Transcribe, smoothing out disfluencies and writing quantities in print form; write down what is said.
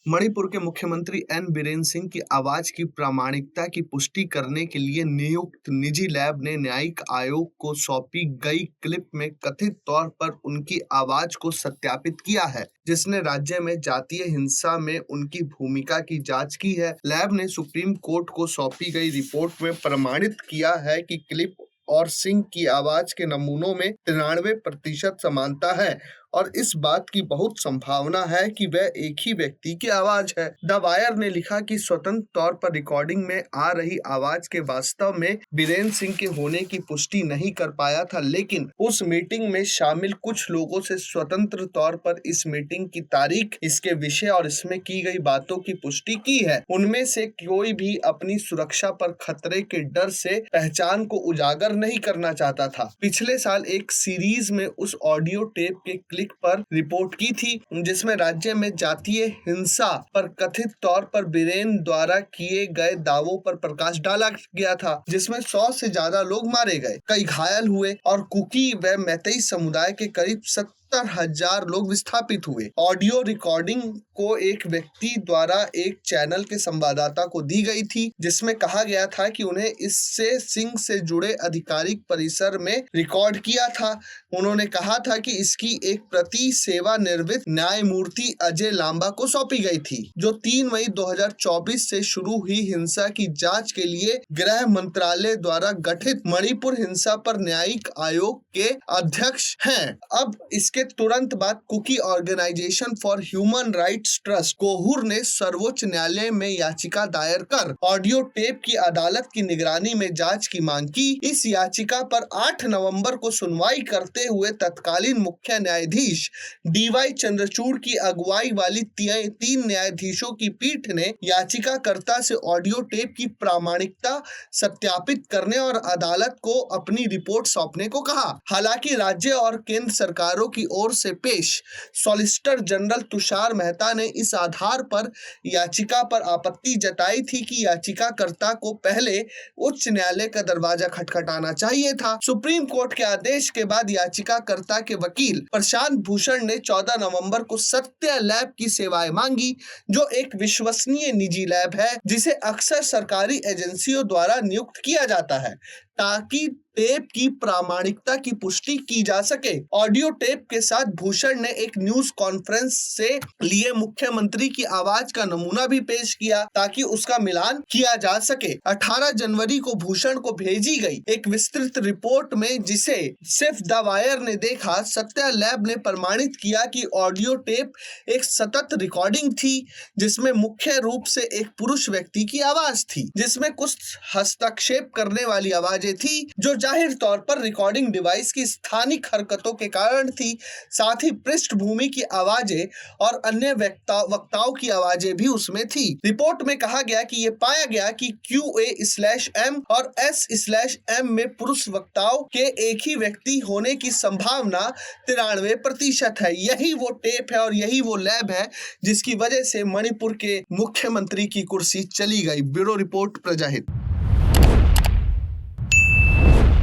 मणिपुर के मुख्यमंत्री एन बीरेन सिंह की आवाज की प्रामाणिकता की पुष्टि करने के लिए नियुक्त निजी लैब ने न्यायिक आयोग को सौंपी गई क्लिप में कथित तौर पर उनकी आवाज को सत्यापित किया है, जिसने राज्य में जातीय हिंसा में उनकी भूमिका की जांच की है। लैब ने सुप्रीम कोर्ट को सौंपी गई रिपोर्ट में प्रमाणित किया है कि क्लिप और सिंह की आवाज के नमूनों में 93% समानता है और इस बात की बहुत संभावना है कि वह एक ही व्यक्ति की आवाज है। द वायर ने लिखा कि स्वतंत्र तौर पर रिकॉर्डिंग में आ रही आवाज के वास्तव में बीरेन सिंह के होने की पुष्टि नहीं कर पाया था, लेकिन उस मीटिंग में शामिल कुछ लोगों से स्वतंत्र तौर पर इस मीटिंग की तारीख, इसके विषय और इसमें की गई बातों की पुष्टि की है। उनमें से कोई भी अपनी सुरक्षा पर खतरे के डर से पहचान को उजागर नहीं करना चाहता था। पिछले साल एक सीरीज में उस ऑडियो टेप के क्लिक पर रिपोर्ट की थी, जिसमें राज्य में जातीय हिंसा पर कथित तौर पर बीरेन द्वारा किए गए दावों पर प्रकाश डाला गया था, जिसमें 100 से ज्यादा लोग मारे गए, कई घायल हुए और कुकी व मैतेई समुदाय के करीब 70,000 लोग विस्थापित हुए। ऑडियो रिकॉर्डिंग को एक व्यक्ति द्वारा एक चैनल के संवाददाता को दी गई थी, जिसमें कहा गया था कि उन्हें इससे सिंह से जुड़े आधिकारिक परिसर में रिकॉर्ड किया था। उन्होंने कहा था कि इसकी एक प्रति सेवानिवृत्त न्यायमूर्ति अजय लांबा को सौंपी गई थी, जो 3 मई 2024 से शुरू हुई हिंसा की जांच के लिए गृह मंत्रालय द्वारा गठित मणिपुर हिंसा पर न्यायिक आयोग के अध्यक्ष हैं। अब इसके तुरंत बाद Kuki organisation for human rights trust KOHUR ने सर्वोच्च न्यायालय में याचिका दायर कर ऑडियो टेप की अदालत की निगरानी में जांच की मांग की। इस याचिका पर 8 नवंबर को सुनवाई करते हुए तत्कालीन मुख्य न्यायाधीश डीवाई चंद्रचूड़ की अगुवाई वाली 3 न्यायाधीशों की पीठ ने याचिकाकर्ता से ऑडियो टेप की प्रामाणिकता सत्यापित करने और अदालत को अपनी रिपोर्ट सौंपने को कहा। हालांकि राज्य और केंद्र सरकारों की ओर से पेश सॉलिसिटर जनरल तुषार मेहता ने इस आधार पर याचिका पर आपत्ति जताई थी कि याचिकाकर्ता को पहले उच्च न्यायालय का दरवाजा खटखटाना चाहिए था। सुप्रीम कोर्ट के आदेश के बाद याचिकाकर्ता के वकील प्रशांत भूषण ने 14 नवंबर को सत्य लैब की सेवाएं मांगी, जो एक विश्वसनीय निजी लैब है जिसे अक्सर सरकारी एजेंसियों द्वारा नियुक्त किया जाता है ताकि टेप की प्रामाणिकता की पुष्टि की जा सके। ऑडियो टेप के साथ भूषण ने एक न्यूज कॉन्फ्रेंस से लिए मुख्यमंत्री की आवाज का नमूना भी पेश किया ताकि उसका मिलान किया जा सके। 18 जनवरी को भूषण को भेजी गई एक विस्तृत रिपोर्ट में, जिसे सिर्फ द वायर ने देखा, सत्य लैब ने प्रमाणित किया कि ऑडियो टेप एक सतत रिकॉर्डिंग थी जिसमें मुख्य रूप से एक पुरुष व्यक्ति की आवाज थी, जिसमें कुछ हस्तक्षेप करने वाली आवाजें थी जो जाहिर तौर पर रिकॉर्डिंग डिवाइस की स्थानिक हरकतों के कारण थी। साथ ही पृष्ठभूमि की आवाजें और अन्य वक्ताओं की आवाजें भी उसमें थी। रिपोर्ट में कहा गया कि यह पाया गया कि QA/M और S/M में पुरुष वक्ताओं के एक ही व्यक्ति होने की संभावना 93% है। यही वो टेप है और यही वो लैब है जिसकी वजह से मणिपुर के मुख्यमंत्री की कुर्सी चली गई। Bureau report प्रजाहित।